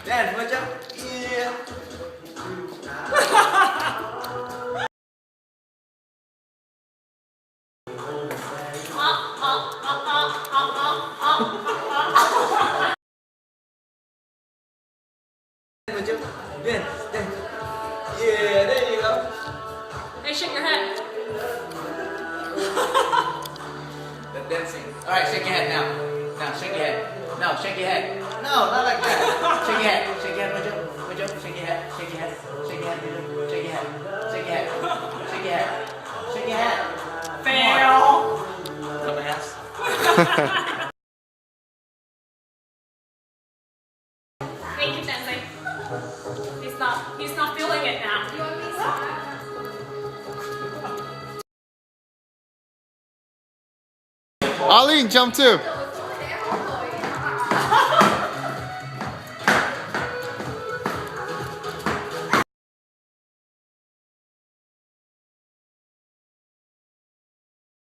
Dance, macam. Yeah. Macam. Dance, dance. Yeah, there you go. Hey, shake your head. The dancing. All right, shake your head now. Now, shake your head. No, shake your head. No, not like that. Shake your head. Shake your head, macam. Macam. Shake your head. Shake your head. Shake your head. Shake your head. Shake your head. Shake your head. Shake your head. Fail. Dumbass. Thank you, Sensei. He's not feeling it now. Arlene, jump too.